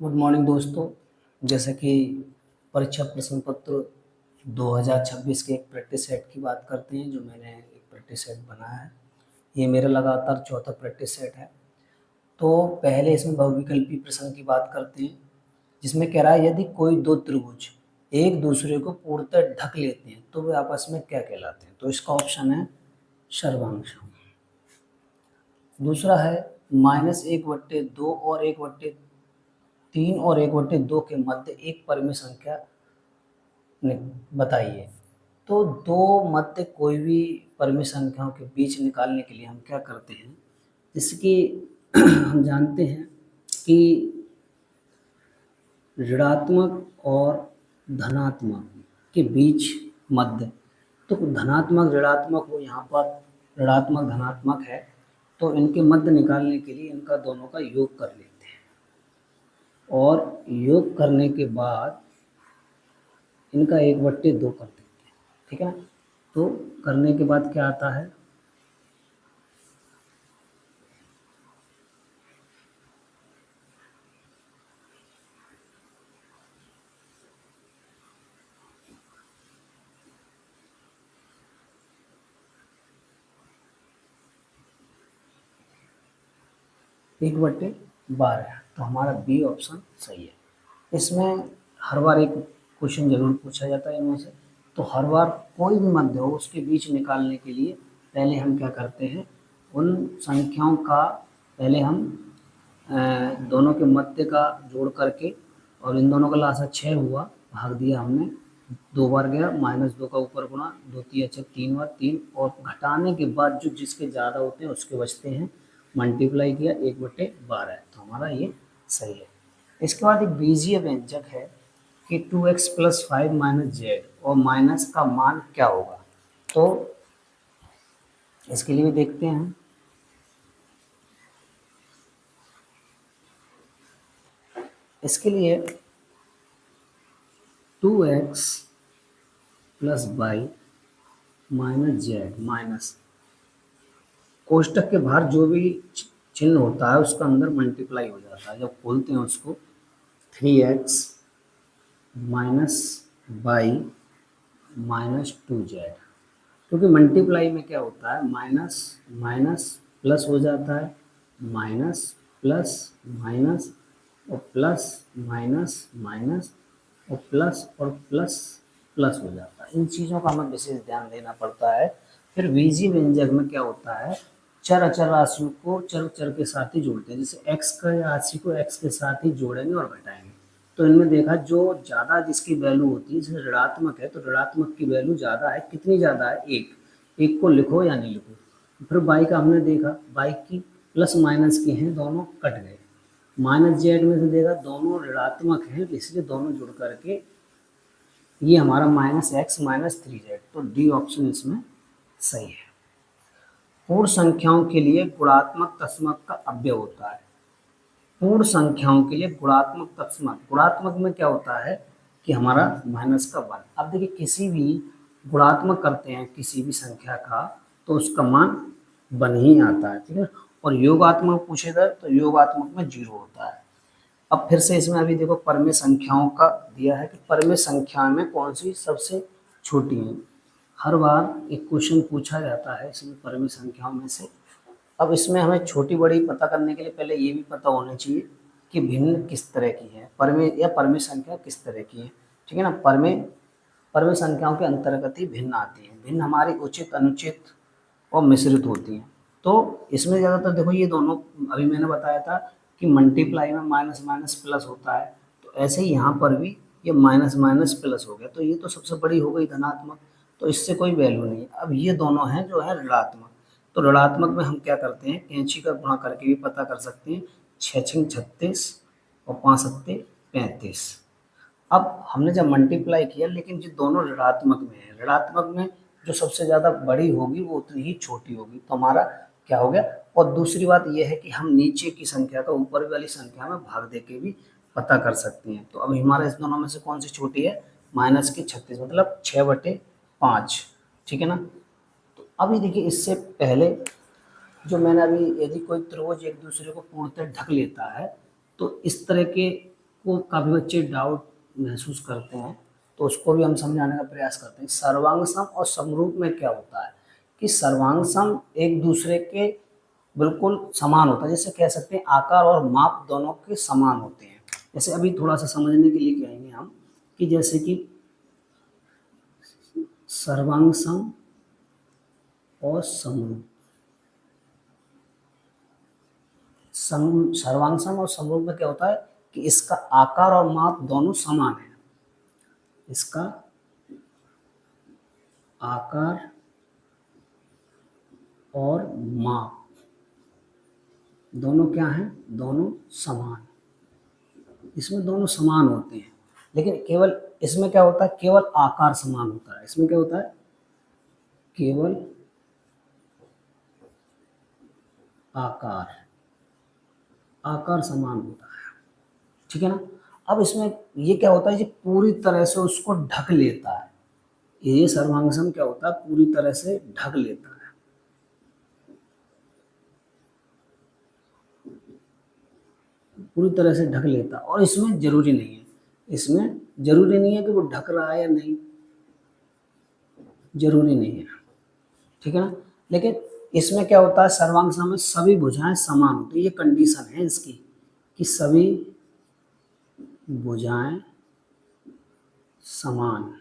Good morning दोस्तों। जैसे कि परीक्षा प्रश्न पत्र 2026 के एक प्रैक्टिस सेट की बात करते हैं, जो मैंने एक प्रैक्टिस सेट बनाया है। ये मेरा लगातार चौथा प्रैक्टिस सेट है। तो पहले इसमें बहुविकल्पी प्रश्न की बात करते हैं, जिसमें कह रहा है यदि कोई दो त्रिभुज एक दूसरे को पूर्णतः ढक लेते हैं तो वे आपस में क्या कहलाते हैं। तो इसका ऑप्शन है सर्वांश। दूसरा है -1/2 और 1/3 और 1/2 के मध्य एक परिमेय संख्या बताइए। तो दो मध्य कोई भी परिमेय संख्याओं के बीच निकालने के लिए हम क्या करते हैं, जैसे कि हम जानते हैं कि ऋणात्मक और धनात्मक के बीच मध्य, तो धनात्मक ऋणात्मक हो, यहाँ पर ऋणात्मक धनात्मक है, तो इनके मध्य निकालने के लिए इनका दोनों का योग कर लेते हैं और योग करने के बाद इनका 1/2 कर देते हैं। ठीक है ना। तो करने के बाद क्या आता है, एक बट्टे 12। तो हमारा बी ऑप्शन सही है। इसमें हर बार एक क्वेश्चन जरूर पूछा जाता है इनमें से। तो हर बार कोई भी मध्य हो उसके बीच निकालने के लिए पहले हम क्या करते हैं, उन संख्याओं का पहले हम दोनों के मध्य का जोड़ करके, और इन दोनों का लासा 6 हुआ, भाग दिया हमने, 2 बार गया, -2 का ऊपर गुणा, 2 3 अच्छा 3 बार 3, और घटाने के बाद जो जिसके ज़्यादा होते हैं उसके बचते हैं, मल्टीप्लाई किया 1/12 है। तो हमारा ये सही है। इसके बाद एक बीजीय व्यंजक है कि 2x + 5 - z और माइनस का मान क्या होगा। तो इसके लिए भी देखते हैं। इसके लिए 2x + y - z माइनस कोष्टक के बाहर जो भी चिन्ह होता है उसका अंदर मल्टीप्लाई हो जाता है। जब खोलते हैं उसको 3x - y - 2z, क्योंकि मल्टीप्लाई में क्या होता है, माइनस माइनस प्लस हो जाता है, माइनस प्लस माइनस और प्लस माइनस माइनस और प्लस और प्लस प्लस हो जाता है। इन चीज़ों का हमें विशेष ध्यान देना पड़ता है। फिर बीजीय व्यंजक में क्या होता है, चर अचर राशियों को चर चर के साथ ही जोड़ते हैं। जैसे x का राशि को x के साथ ही जोड़ेंगे और घटाएंगे। तो इनमें देखा जो ज़्यादा जिसकी वैल्यू होती है, जैसे ऋणात्मक है तो ऋणात्मक की वैल्यू ज़्यादा है, कितनी ज़्यादा है, 1 को लिखो या नहीं लिखो। फिर बाई का हमने देखा, बाई की प्लस माइनस की हैं, दोनों कट गए। -z में से देखा दोनों ऋणात्मक हैं, इसलिए दोनों जुड़ करके ये हमारा -x - 3z। तो डी ऑप्शन इसमें सही है। पूर्ण संख्याओं के लिए गुणात्मक तस्मक का अव्यय होता है। पूर्ण संख्याओं के लिए गुणात्मक तत्समक, गुणात्मक में क्या होता है कि हमारा माइनस का 1। अब देखिए किसी भी गुणात्मक करते हैं किसी भी संख्या का तो उसका मान 1 ही आता है। ठीक है। और योगात्मक पूछेगा तो योगात्मक में 0 होता है। अब फिर से इसमें अभी देखो परमेय संख्याओं का दिया है कि परमेय संख्या में कौन सी सबसे छोटी है। हर बार एक क्वेश्चन पूछा जाता है इसमें परमेय संख्याओं में से। अब इसमें हमें छोटी बड़ी पता करने के लिए पहले ये भी पता होना चाहिए कि भिन्न किस तरह की है, परमेय या परमेय संख्या किस तरह की है। ठीक है ना। परमेय परमेय संख्याओं के अंतर्गत ही भिन्न आती है। भिन्न हमारी उचित, अनुचित और मिश्रित होती हैं। तो इसमें ज़्यादातर देखो ये दोनों, अभी मैंने बताया था कि मल्टीप्लाई में माइनस माइनस प्लस होता है, तो ऐसे ही यहाँ पर भी ये माइनस माइनस प्लस हो गया, तो ये तो सबसे बड़ी हो गई धनात्मक, तो इससे कोई वैल्यू नहीं। अब ये दोनों हैं जो है ऋणात्मक, तो ऋणात्मक में हम क्या करते हैं, कैंची का गुणा करके भी पता कर सकते हैं। 6 6 36 और 5 7 35। अब हमने जब मल्टीप्लाई किया, लेकिन जो दोनों ऋणात्मक में है, ऋणात्मक में जो सबसे ज़्यादा बड़ी होगी वो उतनी ही छोटी होगी, तो हमारा क्या हो गया। और दूसरी बात यह है कि हम नीचे की संख्या का ऊपर वाली संख्या में भाग दे के भी पता कर सकते हैं। तो अभी हमारा इस दोनों में से कौन सी छोटी है, -36, मतलब 6/5। ठीक है ना। तो अभी देखिए इससे पहले जो मैंने अभी, यदि कोई त्रिभुज एक दूसरे को पूर्णतः ढक लेता है तो इस तरह के वो काफ़ी बच्चे डाउट महसूस करते हैं, तो उसको भी हम समझाने का प्रयास करते हैं। सर्वांग सम और समरूप में क्या होता है कि सर्वांग सम एक दूसरे के बिल्कुल समान होता है, जैसे कह सकते हैं आकार और माप दोनों के समान होते हैं। जैसे अभी थोड़ा सा समझने के लिए कहेंगे हम कि जैसे कि सर्वांग सम और समरूप, सर्वांग सम और समरूप में क्या होता है कि इसका आकार और माप दोनों समान है। इसका आकार और माप दोनों क्या हैं, दोनों समान, इसमें दोनों समान होते हैं। लेकिन केवल इसमें क्या होता है, केवल आकार समान होता है। इसमें क्या होता है, केवल आकार आकार समान होता है, ठीक है ना। अब इसमें ये क्या होता है, ये पूरी तरह से उसको ढक लेता है। ये सर्वांग सम क्या होता है, पूरी तरह से ढक लेता है। पूरी तरह से ढक लेता है, और इसमें जरूरी नहीं है, इसमें जरूरी नहीं है कि वो ढक रहा है या नहीं, जरूरी नहीं है, ठीक है ना। लेकिन इसमें क्या होता है, सर्वांग सम में सभी भुजाएं समान होती है, ये कंडीशन है इसकी कि सभी भुजाएं समान।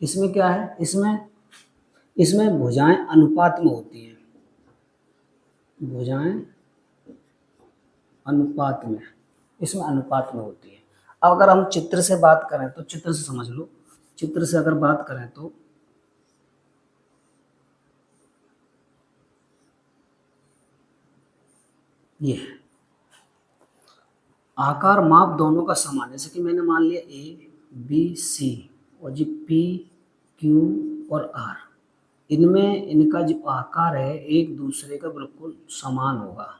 इसमें क्या है, इसमें इसमें भुजाएं अनुपात में होती हैं, भुजाएं अनुपात में, इसमें अनुपात में होती है। अब अगर हम चित्र से बात करें तो चित्र से समझ लो, चित्र से अगर बात करें तो ये है, आकार माप दोनों का समान, जैसे कि मैंने मान लिया ए बी सी और जी पी क्यू और आर, इनमें इनका जो आकार है एक दूसरे का बिल्कुल समान होगा।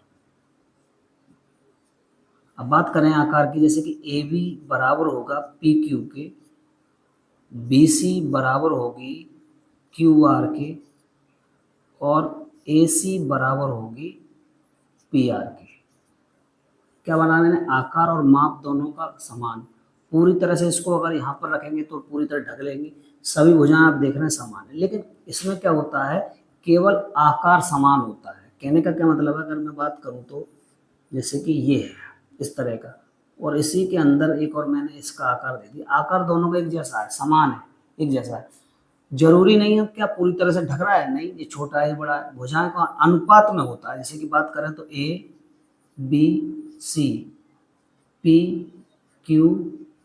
अब बात करें आकार की, जैसे कि ए बी बराबर होगा पी क्यू के, बी सी बराबर होगी क्यू आर के, और ए सी बराबर होगी पी आर के। क्या बनाना है, आकार और माप दोनों का समान। पूरी तरह से इसको अगर यहाँ पर रखेंगे तो पूरी तरह ढक लेंगे, सभी भुजाएं आप देख रहे हैं समान है। लेकिन इसमें क्या होता है, केवल आकार समान होता है। कहने का क्या मतलब है, अगर मैं बात करूँ तो जैसे कि ये है इस तरह का, और इसी के अंदर एक और मैंने इसका आकार दे दिया, आकार दोनों का एक जैसा है, समान है, एक जैसा है। जरूरी नहीं है क्या पूरी तरह से ढक रहा है, नहीं, ये छोटा है बड़ा है, भुजाएं का अनुपात में होता है। जैसे कि बात करें तो A B C P Q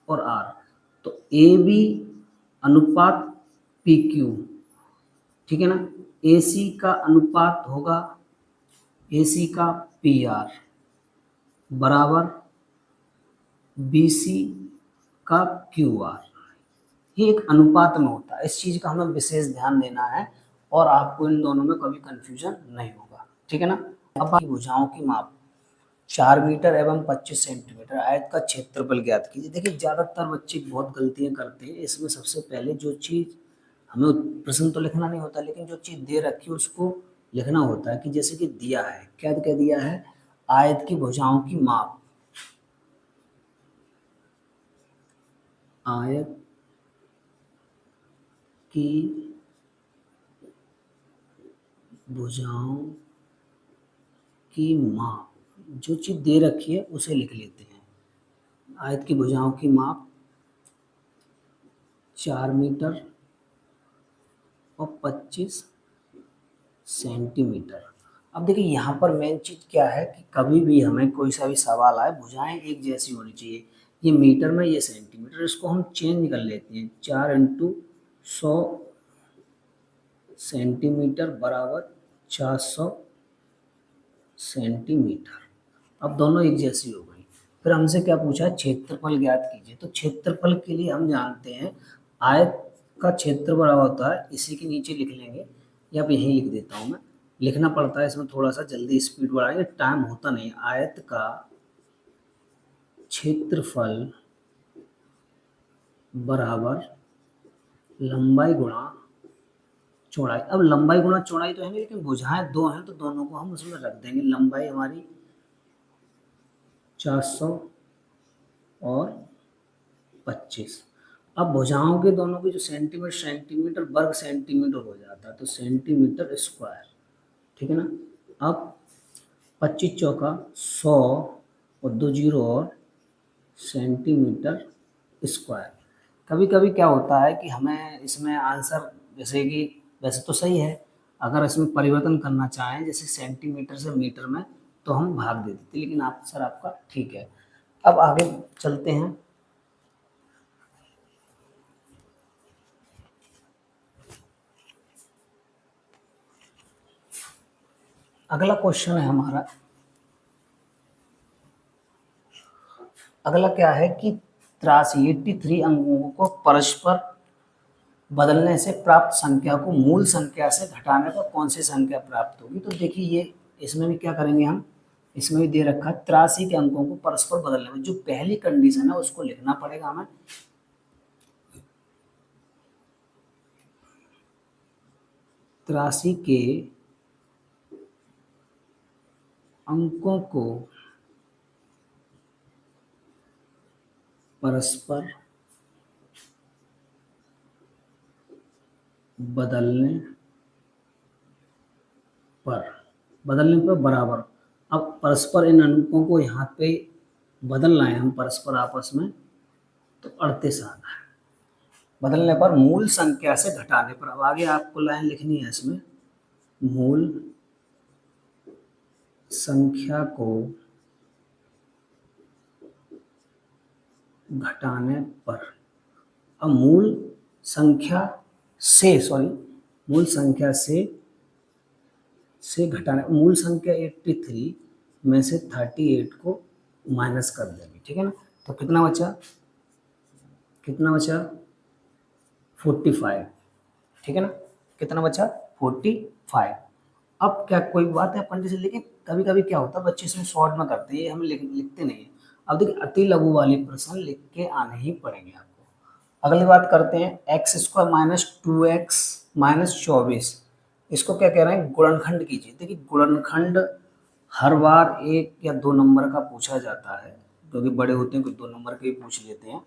और आर, तो ए बी अनुपात पी क्यू, ठीक है ना। ए सी का अनुपात होगा ए सी का पी आर बराबर बी सी का क्यू आर। ये एक अनुपात में होता है, इस चीज का हमें विशेष ध्यान देना है, और आपको इन दोनों में कभी कंफ्यूजन नहीं होगा, ठीक है ना। अब बाकी भुजाओं की माप 4 मीटर एवं 25 सेंटीमीटर, आयत का क्षेत्रफल ज्ञात कीजिए। देखिए ज़्यादातर बच्चे बहुत गलतियां करते हैं इसमें। सबसे पहले जो चीज़ हमें, प्रश्न तो लिखना नहीं होता, लेकिन जो चीज़ दे रखी है उसको लिखना होता है। कि जैसे कि दिया है, क्या क्या दिया है, आयत की भुजाओं की माप, आयत की भुजाओं की माप, जो चीज़ दे रखी है उसे लिख लेते हैं। आयत की भुजाओं की माप 4 मीटर और 25 सेंटीमीटर। अब देखिए यहाँ पर मेन चीज़ क्या है कि कभी भी हमें कोई सा भी सवाल आए, भुजाएं एक जैसी होनी चाहिए। ये मीटर में, ये सेंटीमीटर, इसको हम चेंज कर लेते हैं। 4 इंटू 100 सेंटीमीटर बराबर 400 सेंटीमीटर। अब दोनों एक जैसी हो गई। फिर हमसे क्या पूछा, क्षेत्रफल ज्ञात कीजिए। तो क्षेत्रफल के लिए हम जानते हैं आयत का क्षेत्र बराबर होता है, इसी के नीचे लिख लेंगे, या अब यहीं लिख देता हूँ मैं, लिखना पड़ता है इसमें थोड़ा सा, जल्दी स्पीड बढ़ाएंगे, टाइम होता नहीं। आयत का क्षेत्रफल बराबर लंबाई गुणा चौड़ाई। अब लंबाई गुणा चौड़ाई तो है नहीं, लेकिन भुजाएं दो हैं तो दोनों को हम उसमें रख देंगे। लंबाई हमारी 400 और 25। अब भुजाओं के दोनों की जो सेंटीमीटर सेंटीमीटर वर्ग सेंटीमीटर हो जाता है, तो सेंटीमीटर स्क्वायर, ठीक है ना। अब 25 चौका 100 और 2 जीरो और सेंटीमीटर स्क्वायर। कभी कभी क्या होता है कि हमें इसमें आंसर, जैसे कि वैसे तो सही है, अगर इसमें परिवर्तन करना चाहें जैसे सेंटीमीटर से मीटर में, तो हम भाग दे देते, लेकिन आंसर आपका ठीक है। अब आगे चलते हैं। अगला क्वेश्चन है हमारा, अगला क्या है कि 83 अंकों को परस्पर बदलने से प्राप्त संख्या को मूल संख्या से घटाने पर कौन सी संख्या प्राप्त होगी। तो देखिए ये इसमें भी क्या करेंगे हम, इसमें भी दे रखा है 83 के अंकों को परस्पर बदलने में जो पहली कंडीशन है उसको लिखना पड़ेगा हमें। 83 के अंकों को परस्पर बदलने पर, बराबर। अब परस्पर इन अंकों को यहाँ पे बदलना है हम परस्पर आपस में, तो 38 आ रहा है। बदलने पर मूल संख्या से घटाने पर, अब आगे आपको लाइन लिखनी है इसमें, मूल संख्या को घटाने पर। अब मूल संख्या से, सॉरी, मूल संख्या से घटाने, मूल संख्या 83 में से 38 को माइनस कर देंगे, ठीक है ना। तो कितना बचा, 45, ठीक है ना। कितना बचा, 45। अब क्या कोई बात है कंडीशन, लेकिन कभी कभी क्या होता है बच्चे इसमें शॉर्ट में करते हैं, ये हम लिखते नहीं है। अब देखिए अति लघु वाले प्रश्न लिख के आने ही पड़ेंगे आपको। अगली बात करते हैं, x square minus 2x minus 24, इसको क्या कह रहे हैं, गुणनखंड कीजिए। देखिए गुणनखंड हर बार 1 या 2 नंबर का पूछा जाता है, क्योंकि बड़े होते हैं कुछ 2 नंबर के भी पूछ लेते हैं,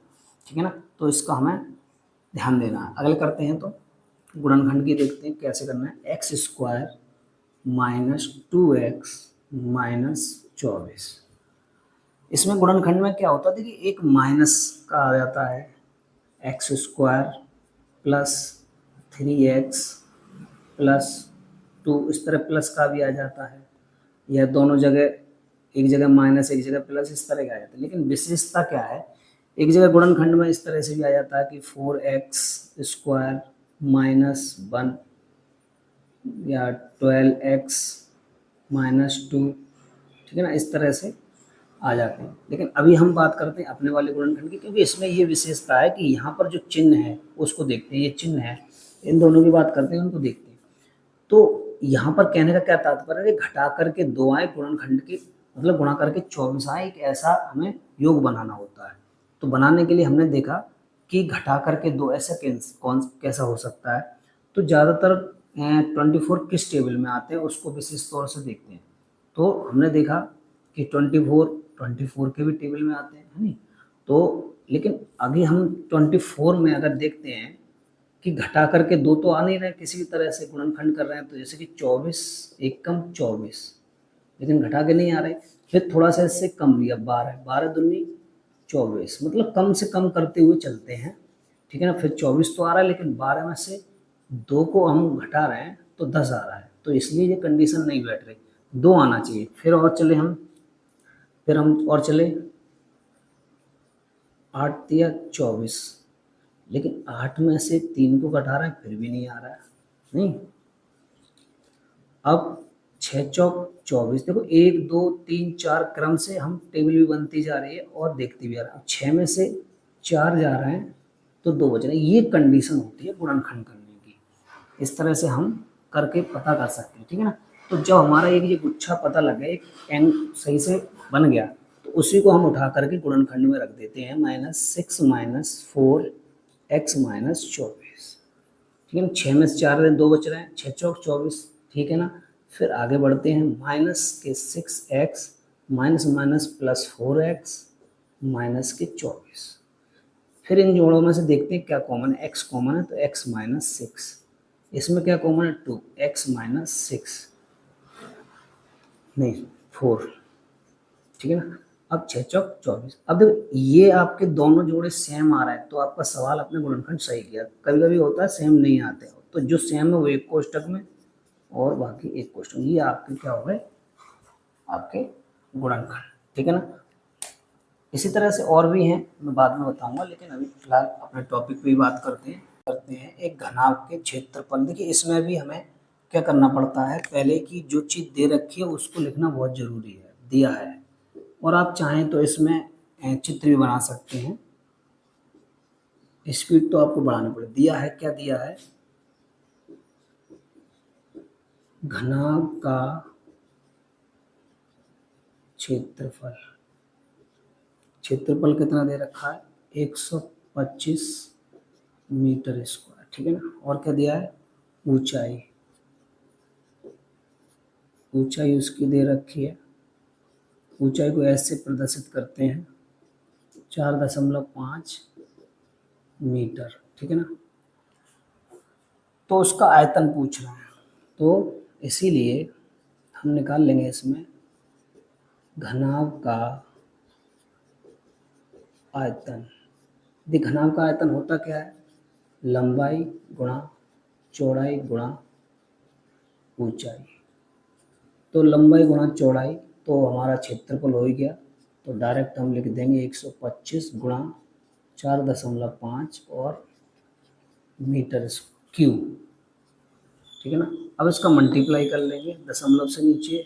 ठीक है ना। तो इसका हमें ध्यान देना है। अगले करते हैं, तो गुणनखंड की देखते हैं कैसे करना है। X square minus 2x minus 24, इसमें गुणनखंड में क्या होता है, देखिए एक माइनस का आ जाता है, x square plus 3x plus 2, इस तरह प्लस का भी आ जाता है, यह दोनों जगह, एक जगह माइनस एक जगह प्लस, इस तरह का आ जाता है। लेकिन विशेषता क्या है, एक जगह गुणनखंड में इस तरह से भी आ जाता है कि 4x स्क्वायर माइनस 1 या 12x माइनस 2, ठीक है ना, इस तरह से आ जाते हैं। लेकिन अभी हम बात करते हैं अपने वाले गुणनखंड की, क्योंकि इसमें ये विशेषता है कि यहाँ पर जो चिन्ह है उसको देखते हैं, ये चिन्ह है, इन दोनों की बात करते हैं उनको देखते हैं। तो यहाँ पर कहने का क्या तात्पर्य है, घटा करके 2 आए गुणनखंड के, मतलब गुणा करके 24 आए, एक ऐसा हमें योग बनाना होता है। तो बनाने के लिए हमने देखा कि घटा करके 2 ऐसा कैसा हो सकता है। तो ज़्यादातर 24 किस टेबल में आते हैं उसको विशेष तौर से देखते हैं। तो हमने देखा कि 24 के भी टेबल में आते हैं, है नहीं। तो लेकिन अभी हम 24 में अगर देखते हैं कि घटा करके 2 तो आ नहीं रहे, किसी भी तरह से गुणनखंड कर रहे हैं, तो जैसे कि 24 एक कम 24, लेकिन घटा के नहीं आ रहे। फिर थोड़ा सा इससे कम लिया, 12 दूनी 24, मतलब कम से कम करते हुए चलते हैं, ठीक है ना। फिर 24 तो आ रहा है, लेकिन 12 में से 2 को हम घटा रहे हैं तो 10 आ रहा है, तो इसलिए ये कंडीशन नहीं बैठ रही, 2 आना चाहिए। फिर और चले हम, फिर हम और चले, 8 या 24, लेकिन 8 में से 3 को घटा रहे हैं फिर भी नहीं आ रहा है, नहीं। अब 6 चौक 24, देखो 1 2 3 4 क्रम से हम टेबल भी बनती जा रही है और देखती भी आ रहा है। अब 6 में से 4 जा रहे हैं तो 2 बच रहे हैं, ये कंडीशन होती है गुणनखंड करने की। इस तरह से हम करके पता कर सकते हैं, ठीक है ना। तो जब हमारा एक ये गुच्छा पता लगे, एक एंग सही से बन गया, तो उसी को हम उठा करके गुणनखंड में रख देते हैं, -6 माइनस 4x माइनस 24, ठीक है ना। 6 में से 4 2 बच रहे हैं, 6 चौक 24, ठीक है ना। फिर आगे बढ़ते हैं, माइनस के 6x minus minus plus 4x minus के 24। फिर इन जोड़ों में से देखते हैं क्या कॉमन है। x कॉमन है तो x माइनस 6, इसमें क्या कॉमन है 2, x माइनस 6 नहीं 4, ठीक है ना। अब 6 चौक 24। अब देखो ये आपके दोनों जोड़े सेम आ रहा है तो आपका सवाल अपने गुणनखंड सही किया। कभी कभी होता है सेम नहीं आते हो तो जो सेम है वो एक कोष्टक में और बाकी एक कोष्टक में, ये आपके क्या हो गए आपके गुणनखंड, ठीक है ना। इसी तरह से और भी हैं, मैं बाद में बताऊंगा, लेकिन अभी फिलहाल अपने टॉपिक पे ही बात करते हैं एक घनाभ के क्षेत्रफल। देखिए इसमें भी हमें क्या करना पड़ता है, पहले की जो चीज़ दे रखी है उसको लिखना बहुत ज़रूरी है, दिया है। और आप चाहें तो इसमें चित्र भी बना सकते हैं। स्पीड तो आपको बढ़ानी पड़ेगी। दिया है, क्या दिया है, घनाभ का क्षेत्रफल। क्षेत्रफल कितना दे रखा है 125 मीटर स्क्वायर, ठीक है ना। और क्या दिया है, ऊंचाई, ऊंचाई उसकी दे रखी है। ऊंचाई को ऐसे प्रदर्शित करते हैं 4.5 मीटर, ठीक है ना। तो उसका आयतन पूछ रहे हैं तो इसीलिए हम निकाल लेंगे इसमें घनाभ का आयतन। देखिए घनाभ का आयतन होता क्या है, लंबाई गुणा चौड़ाई गुणा ऊंचाई। तो लंबाई गुणा चौड़ाई तो हमारा क्षेत्रफल हो ही गया, तो डायरेक्ट हम लिख देंगे 125 गुणा 4.5 और मीटर क्यूब, ठीक है ना। अब इसका मल्टीप्लाई कर लेंगे दशमलव से नीचे।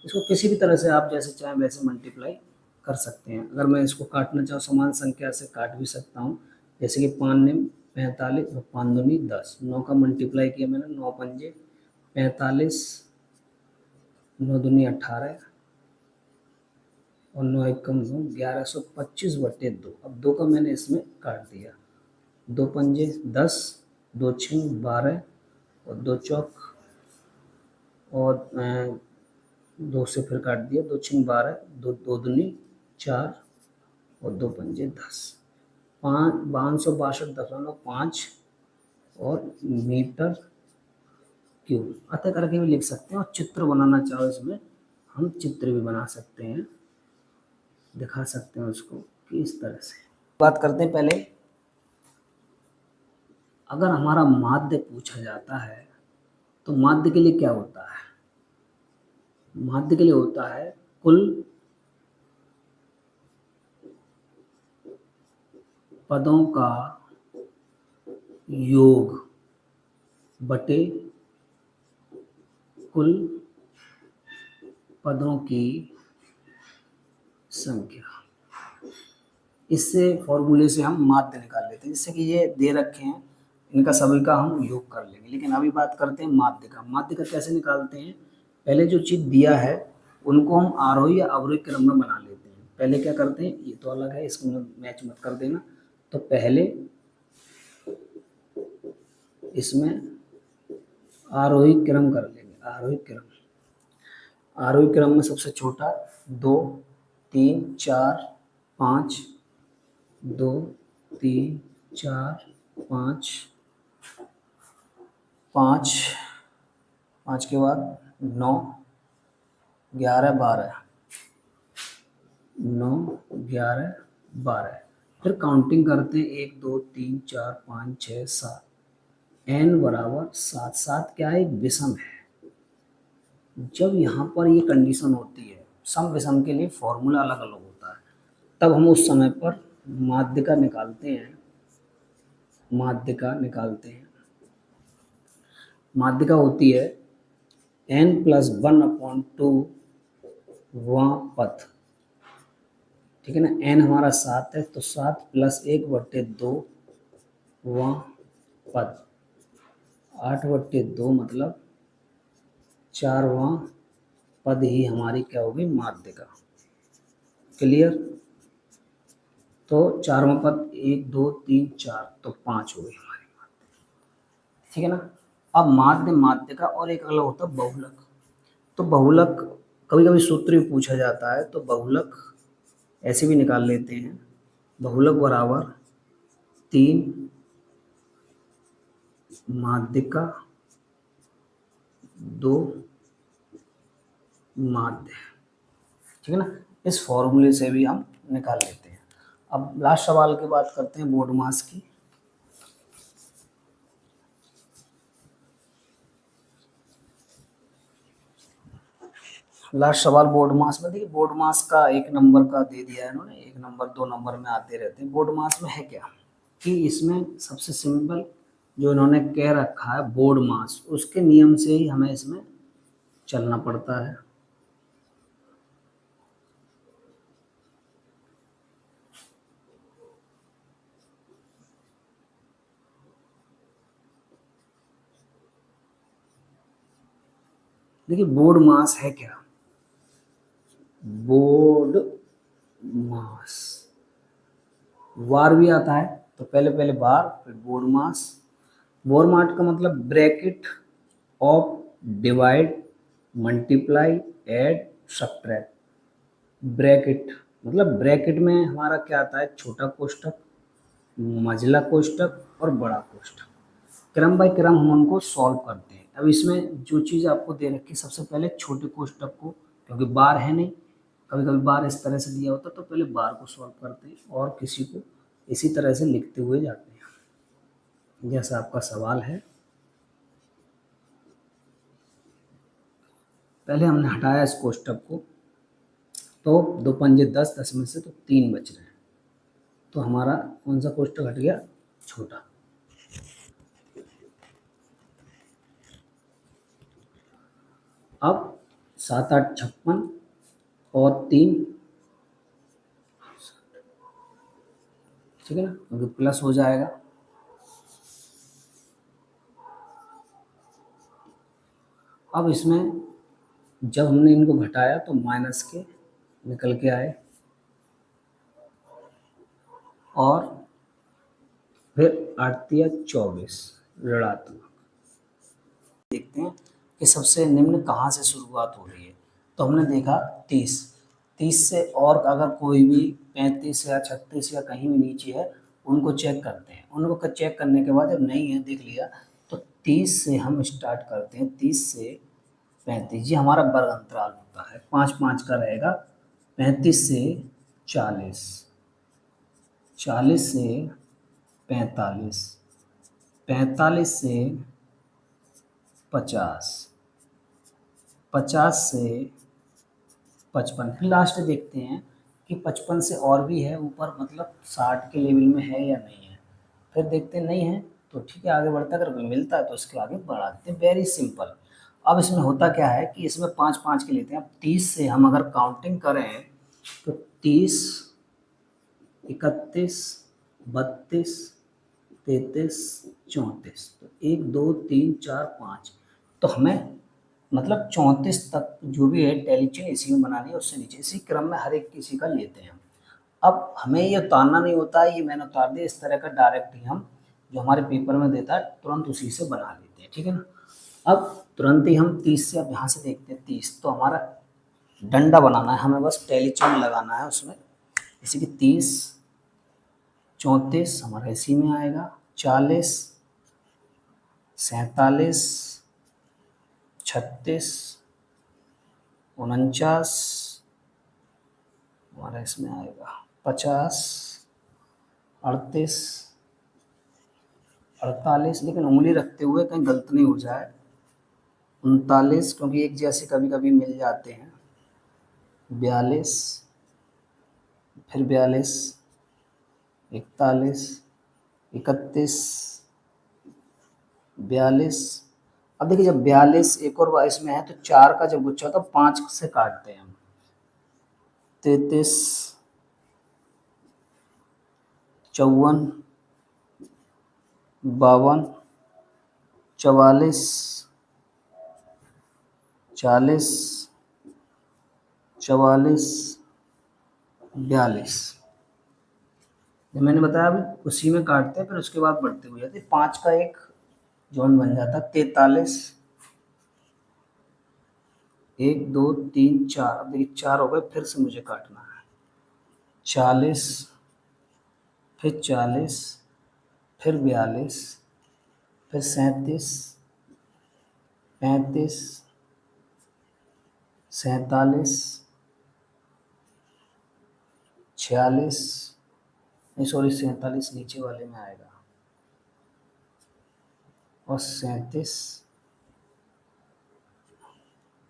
इसको किसी भी तरह से आप जैसे चाहें वैसे मल्टीप्लाई कर सकते हैं। अगर मैं इसको काटना चाहूँ समान संख्या से काट भी सकता हूँ, जैसे कि 5 ने 45 और 5 दूनी 10, 9 का मल्टीप्लाई किया मैंने, 9 पंजे 45, 9 दूनी 18 और 9 एकम 9, 1125/2। अब 2 का मैंने इसमें काट दिया, 2 पंजे 10, 2 छः 12 और 2 चौक और 2 से फिर काट दिया, 2 छः 12, 2 दूनी 4 और 2 पंजे 10, 562.5 और मीटर क्यूब। अतः करके भी लिख सकते हैं और चित्र बनाना चाहो इसमें हम चित्र भी बना सकते हैं, दिखा सकते हैं उसको कि इस तरह से। बात करते हैं पहले, अगर हमारा माध्य पूछा जाता है तो माध्य के लिए क्या होता है, माध्य के लिए होता है कुल पदों का योग बटे कुल पदों की संख्या। इससे फॉर्मूले से हम माध्य निकाल लेते हैं, जिससे कि ये दे रखे हैं इनका सभी का हम योग कर लेंगे। लेकिन अभी बात करते हैं माध्य का। माध्य का कैसे निकालते हैं, पहले जो चीज़ दिया है उनको हम आरोही या अवरोही क्रम में बना लेते हैं। पहले क्या करते हैं, ये तो अलग है, इसको मैच मत कर देना। तो पहले इसमें आरोही क्रम कर लेंगे, आरोही क्रम। आरोही क्रम में सबसे छोटा 2 3 4 5, 2 3 4 5, 5 5 के बाद 9 11 12, 9 11 12। फिर काउंटिंग करते हैं 1 2 3 4 5 6 7, n बराबर 7। 7 क्या है, एक विषम है। जब यहाँ पर ये कंडीशन होती है, सम विषम के लिए फॉर्मूला अलग अलग होता है, तब हम उस समय पर माध्यिका निकालते हैं, माध्यिका निकालते हैं। माध्यिका होती है n+1/2 वां पद, ठीक है ना। n हमारा 7 है तो 7 + 1/2 वां पद, 8/2 मतलब 4वां पद ही हमारी क्या होगी, माध्यिका। क्लियर। तो 4वां पद 1 2 3 4 तो 5 हो गई हमारी माध्यिका, ठीक है ना। अब माध्य, माध्यिका और एक अलग होता है बहुलक। तो बहुलक कभी कभी सूत्र भी पूछा जाता है, तो बहुलक ऐसे भी निकाल लेते हैं। बहुलक बराबर 3 माध्यिका 2 माध्य, ठीक है ना। इस फॉर्मूले से भी हम निकाल लेते हैं। अब लास्ट सवाल की बात करते हैं बोर्ड मास की। लास्ट सवाल बोर्ड मास में। देखिए बोर्ड मास का 1 नंबर का दे दिया है इन्होंने, 1 नंबर 2 नंबर में आते रहते हैं। बोर्ड मास में है क्या कि इसमें सबसे सिंपल जो इन्होंने कह रखा है बोर्ड मास, उसके नियम से ही हमें इसमें चलना पड़ता है। देखिए बोर्ड मास है क्या, बोर्ड मास वार भी आता है, तो पहले पहले बार फिर बोर्ड मास। बोर्ड मास का मतलब bracket of divide multiply add subtract. Bracket मतलब ब्रैकेट में हमारा क्या आता है, छोटा कोष्ठक, मझला कोष्ठक और बड़ा कोष्ठक। क्रम बाय क्रम हम उनको सॉल्व करते हैं। अब इसमें जो चीज़ आपको दे रखी है, सबसे पहले छोटे कोष्ठक को, क्योंकि बार है नहीं, कभी कभी बार इस तरह से दिया होता तो पहले बार को सॉल्व करते हैं और किसी को इसी तरह से लिखते हुए जाते हैं जैसा आपका सवाल है। पहले हमने हटाया इस कोष्ठक को, तो 2 पंजे 10, 10 में से तो 3 बच रहे हैं, तो हमारा कौन सा कोष्ठक हट गया, छोटा। अब 7 8 56 और 3, ठीक है ना, क्योंकि प्लस हो जाएगा। अब इसमें जब हमने इनको घटाया तो माइनस के निकल के आए और फिर 8 या 24 ऋणात्मक। देखते हैं कि सबसे निम्न कहाँ से शुरुआत हो रही है। तो हमने देखा 30, 30 से और अगर कोई भी 35 या 36 या कहीं भी नीचे है उनको चेक करते हैं। उनको चेक करने के बाद जब नहीं है देख लिया तो 30 से हम स्टार्ट करते हैं। 30 से 35 ये हमारा वर्ग अंतराल होता है, 5 5 का रहेगा। 35 से 40, 40 से 45, 45 से 50, 50 से 55, फिर लास्ट देखते हैं कि 55 से और भी है ऊपर, मतलब 60 के लेवल में है या नहीं है। फिर देखते नहीं है तो ठीक है आगे बढ़ता है, अगर कोई मिलता है तो इसके आगे बढ़ा देते हैं। Very simple. अब इसमें होता क्या है कि इसमें 5 5 के लेते हैं। अब 30 से हम अगर काउंटिंग करें तो 30, 31, 32, 33, 34, तो 1 2 3 4 5, तो हमें मतलब 34 तक जो भी है टैली चेन इसी में बनानी है, उससे नीचे इसी क्रम में हर एक किसी का लेते हैं। अब हमें ये उतारना नहीं होता है, ये मैंने उतार दिया। इस तरह का डायरेक्ट ही हम जो हमारे पेपर में देता है तुरंत उसी से बना लेते हैं, ठीक है ना। अब तुरंत ही हम 30 से, अब यहाँ से देखते हैं 30, तो हमारा डंडा बनाना है, हमें बस टैली चेन लगाना है उसमें। जैसे कि 30, 34 हमारा इसी में आएगा, 40, 47, 36, 49 हमारा इसमें आएगा, 50, 38, 48, लेकिन उंगली रखते हुए कहीं गलत नहीं हो जाए, 39, क्योंकि एक जैसे कभी कभी मिल जाते हैं, 42, फिर 42, 41, 31, 42। अब देखिए जब 42 एक और 22 में है तो 4 का जब गुच्छा होता है 5 से काटते हैं हम, 33, 54, 52, 44, 40, 44, 42, जब मैंने बताया अभी उसी में काटते हैं, फिर उसके बाद बढ़ते हुए जाते हैं। 5 का एक जोन बन जाता है, 43, 1 2 3 4, अब देखिए 4 हो गए, फिर से मुझे काटना है, 40, फिर 40, फिर 42, फिर 37, 35, 47, 46, नहीं सॉरी 47 नीचे वाले में आएगा, और 37,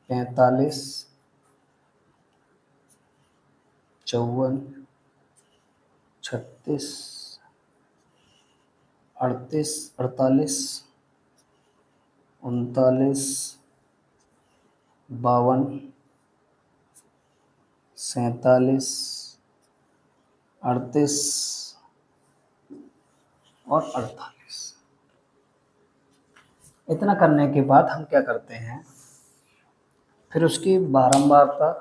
45, 54, 36, 38, 48, 39, 52, 47, 38 और 48। इतना करने के बाद हम क्या करते हैं, फिर उसकी बारंबारता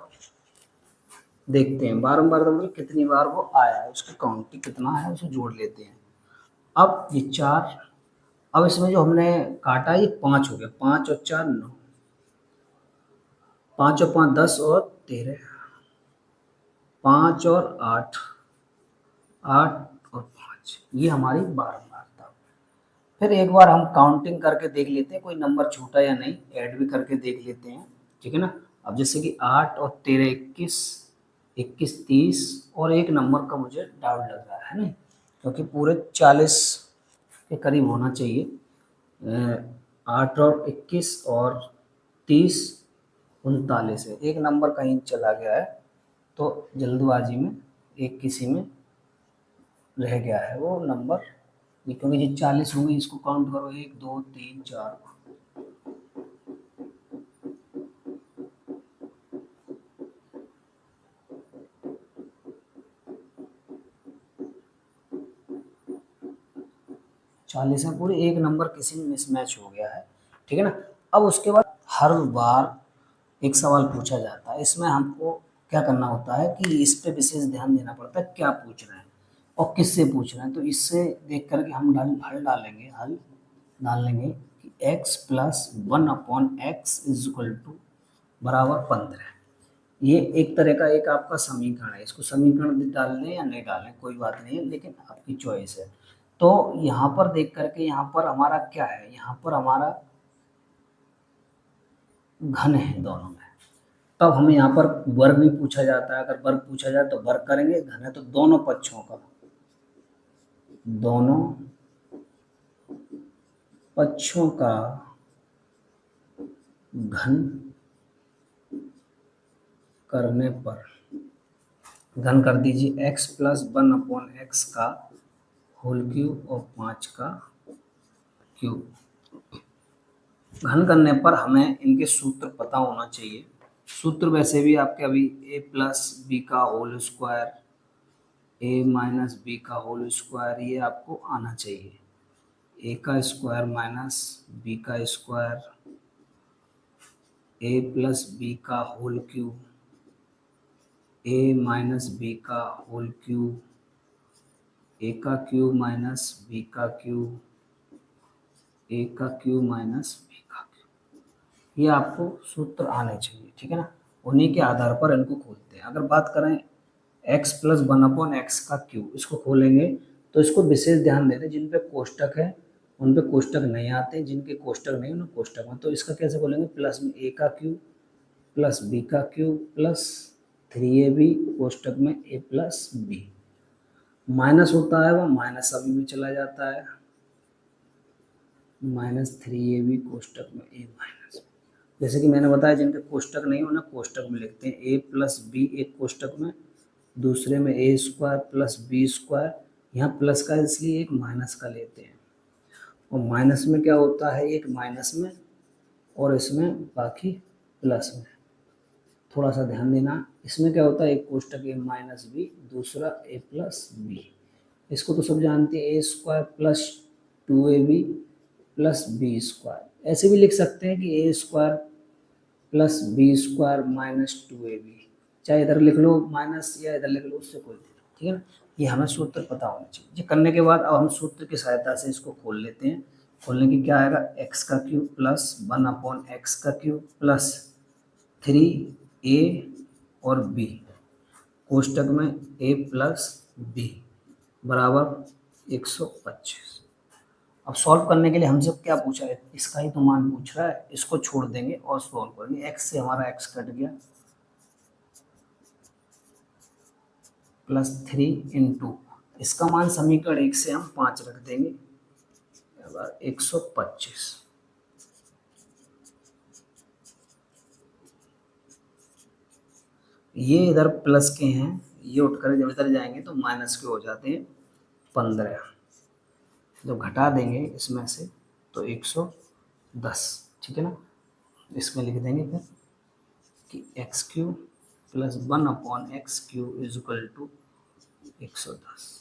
देखते हैं। बारंबारता मतलब कितनी बार वो आया है, उसकी काउंटिंग कितना है उसे जोड़ लेते हैं। अब ये 4, अब इसमें जो हमने काटा ये 5 हो गया, 5 और 4 9, 5 और 5 10 और 13, 5 और 8, 8 और 5, ये हमारी बारंबारता। फिर एक बार हम काउंटिंग करके देख लेते हैं कोई नंबर छूटा या नहीं, ऐड भी करके देख लेते हैं, ठीक है ना। अब जैसे कि 8 और 13 21, 21 30, और एक नंबर का मुझे डाउट लग रहा है ना, क्योंकि पूरे 40 के करीब होना चाहिए। 8 और 21 और 30 39 है, एक नंबर कहीं चला गया है, तो जल्दबाजी में एक किसी में रह गया है वो नंबर, क्योंकि ये 40 होंगे, इसको काउंट करो 1 2 3 4, 40 है पूरे, एक नंबर किसी में मिसमैच हो गया है, ठीक है ना। अब उसके बाद हर बार एक सवाल पूछा जाता है, इसमें हमको क्या करना होता है कि इस पे विशेष ध्यान देना पड़ता है, क्या पूछ रहे हैं और किससे पूछ रहे हैं। तो इससे देख करके हम हल डालेंगे कि x plus 1/x is equal to बराबर 15। ये एक तरह का एक आपका समीकरण है, इसको समीकरण डाल दें या नहीं डालें कोई बात नहीं है, लेकिन आपकी चॉइस है। तो यहाँ पर देख करके यहाँ पर हमारा क्या है, यहाँ पर हमारा घन है दोनों में, तब हमें यहाँ पर वर्ग भी पूछा जाता है, अगर वर्ग पूछा जाए तो वर्ग करेंगे, घन है तो दोनों पक्षों का, दोनों पक्षों का घन करने पर, घन कर दीजिए x प्लस 1/x का होल क्यूब और 5 का क्यूब। घन करने पर हमें इनके सूत्र पता होना चाहिए। सूत्र वैसे भी आपके अभी a प्लस बी का whole square, a minus b का होल स्क्वायर, ये आपको आना चाहिए। a का स्क्वायर माइनस बी का स्क्वायर, a प्लस बी का whole cube, a minus b का होल क्यूब, a का क्यूब माइनस बी का क्यूब, a का क्यूब माइनस बी का क्यूब, ये आपको सूत्र आने चाहिए, ठीक है ना। उन्हीं के आधार पर इनको खोलते हैं। अगर बात करें x प्लस 1/x का क्यूब, इसको खोलेंगे तो इसको विशेष ध्यान देते हैं, जिन पे कोष्टक है उन पे कोष्टक नहीं आते, जिनके कोष्टक नहीं उन कोष्टक में। तो इसका कैसे खोलेंगे, प्लस में a का क्यूब प्लस बी का क्यूब प्लस 3ab कोष्टक में a प्लस बी, माइनस होता है वो माइनस अभी में चला जाता है, -3ab कोष्टक में a माइनस, जैसे कि मैंने बताया जिनके कोष्टक नहीं उन्हें कोष्टक में लिखते हैं, a प्लस बी एक कोष्टक में, दूसरे में a square plus b square, यहाँ प्लस का इसलिए एक माइनस का लेते हैं, और माइनस में क्या होता है, एक माइनस में और इसमें बाकी प्लस में। थोड़ा सा ध्यान देना, इसमें क्या होता है, एक कोष्टक a माइनस बी, दूसरा a प्लस बी, इसको तो सब जानते हैं, a square plus 2ab plus b square. ऐसे भी लिख सकते हैं कि a square plus b square minus 2ab, चाहे इधर लिख लो माइनस या इधर लिख लो, उससे कोई दिक्कत, ठीक है ना। ये हमें सूत्र पता होना चाहिए। ये करने के बाद अब हम सूत्र की सहायता से इसको खोल लेते हैं। खोलने की क्या आएगा, x का क्यूब प्लस 1/x का क्यूब प्लस 3a और b कोष्टक में a प्लस बी बराबर 125। अब सॉल्व करने के लिए हमसे क्या पूछा है, इसका ही तो मान पूछ रहा है, इसको छोड़ देंगे और सॉल्व करेंगे। x से हमारा x कट गया, +3 इसका मान समीकरण 1 से हम 5 रख देंगे, 125। ये इधर प्लस के हैं, ये उठकर जब इधर जाएंगे तो माइनस के हो जाते हैं 15। जब घटा देंगे इसमें से तो 110, ठीक है ना। इसमें लिख देंगे फिर कि x³ + 1/x³ = 110।